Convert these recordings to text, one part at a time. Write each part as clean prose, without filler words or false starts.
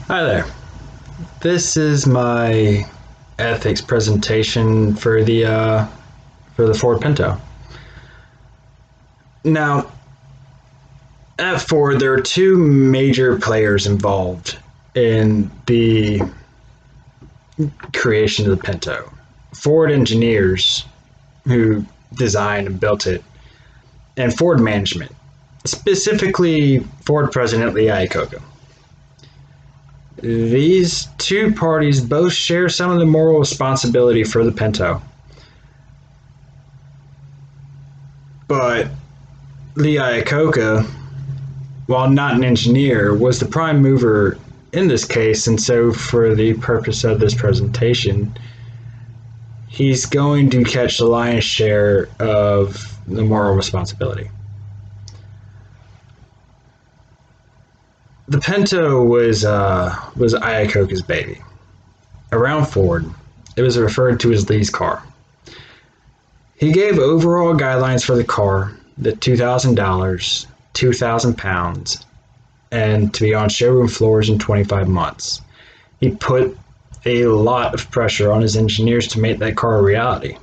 Hi there. This is my ethics presentation for the Ford Pinto. Now, at Ford, there are two major players involved in the creation of the Pinto. Ford engineers who designed and built it, and Ford management, specifically Ford President Lee Iacocca. These two parties both share some of the moral responsibility for the Pinto. But Lee Iacocca, while not an engineer, was the prime mover in this case, and so for the purpose of this presentation, he's going to catch the lion's share of the moral responsibility. The Pinto was Iacocca's baby. Around Ford, it was referred to as Lee's car. He gave overall guidelines for the car, the $2,000, 2,000 pounds, and to be on showroom floors in 25 months. He put a lot of pressure on his engineers to make that car a reality.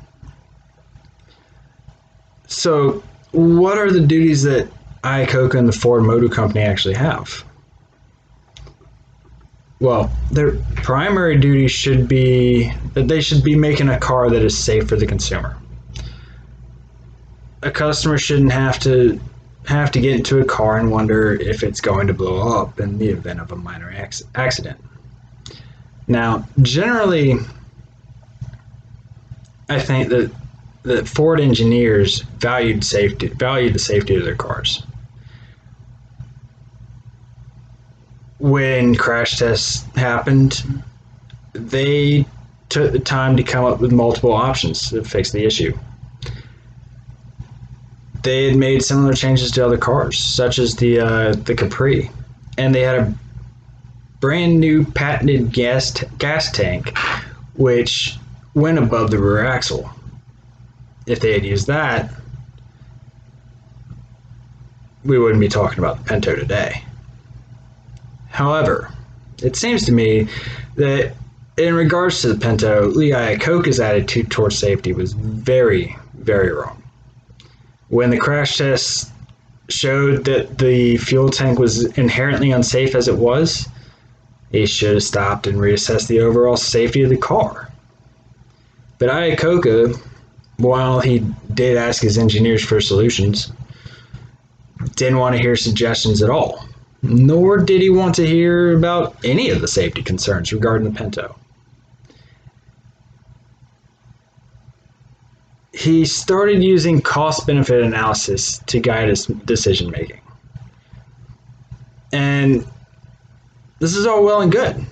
So, what are the duties that Iacocca and the Ford Motor Company actually have? Well, their primary duty should be that they should be making a car that is safe for the consumer. A customer shouldn't have to get into a car and wonder if it's going to blow up in the event of a minor accident. Now, generally, I think that Ford engineers valued the safety of their cars. When crash tests happened, they took the time to come up with multiple options to fix the issue. They had made similar changes to other cars, such as the Capri, and they had a brand new patented gas tank, which went above the rear axle. If they had used that, we wouldn't be talking about the Pinto today. However, it seems to me that in regards to the Pinto, Lee Iacocca's attitude towards safety was very, very wrong. When the crash tests showed that the fuel tank was inherently unsafe as it was, he should have stopped and reassessed the overall safety of the car. But Iacocca, while he did ask his engineers for solutions, didn't want to hear suggestions at all, nor did he want to hear about any of the safety concerns regarding the Pinto. He started using cost-benefit analysis to guide his decision-making. And this is all well and good.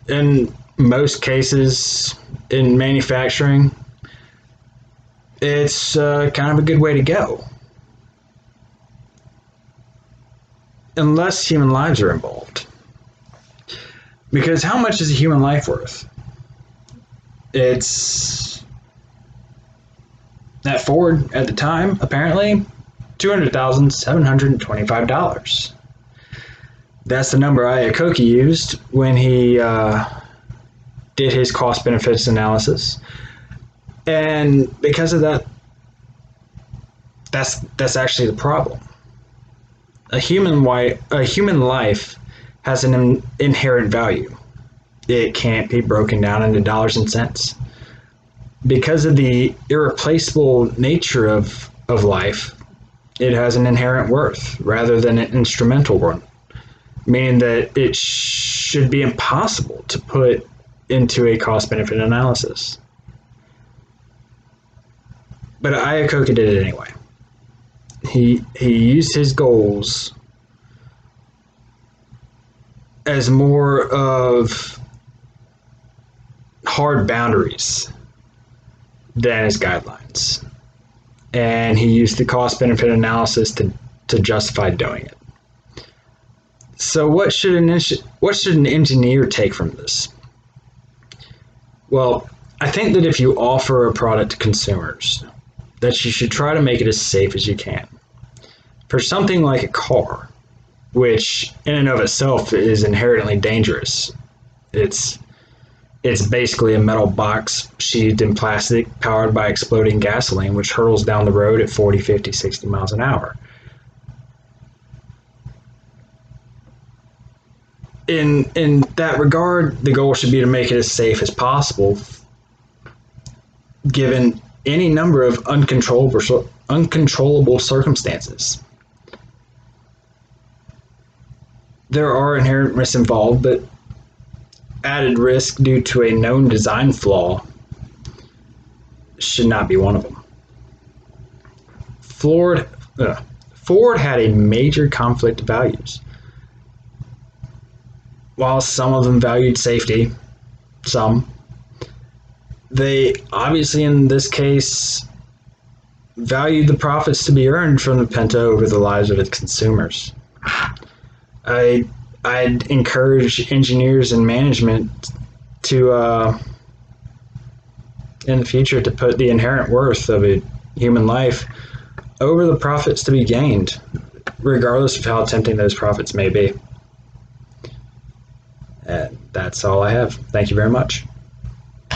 In most cases in manufacturing, it's kind of a good way to go. Unless human lives are involved. Because how much is a human life worth? It's, at Ford at the time, apparently, $200,725. That's the number Iacocca used when he did his cost benefits analysis. And because of that, that's actually the problem. A human life has an inherent value. It can't be broken down into dollars and cents. Because of the irreplaceable nature of life, it has an inherent worth rather than an instrumental one, meaning that it should be impossible to put into a cost-benefit analysis. But Iacocca did it anyway. He used his goals as more of hard boundaries than his guidelines. And he used the cost-benefit analysis to justify doing it. So what should an engineer take from this? Well, I think that if you offer a product to consumers, that you should try to make it as safe as you can. For something like a car, which in and of itself is inherently dangerous. It's it's basically a metal box sheathed in plastic powered by exploding gasoline, which hurtles down the road at 40, 50, 60 miles an hour. In that regard, the goal should be to make it as safe as possible, given any number of uncontrollable circumstances. There are inherent risks involved, but added risk due to a known design flaw should not be one of them. Ford, Ford had a major conflict of values. While some of them valued safety, some, they obviously in this case valued the profits to be earned from the Pinto over the lives of its consumers. I I'd encourage engineers and management to in the future to put the inherent worth of a human life over the profits to be gained, regardless of how tempting those profits may be. And that's all I have. Thank you very much.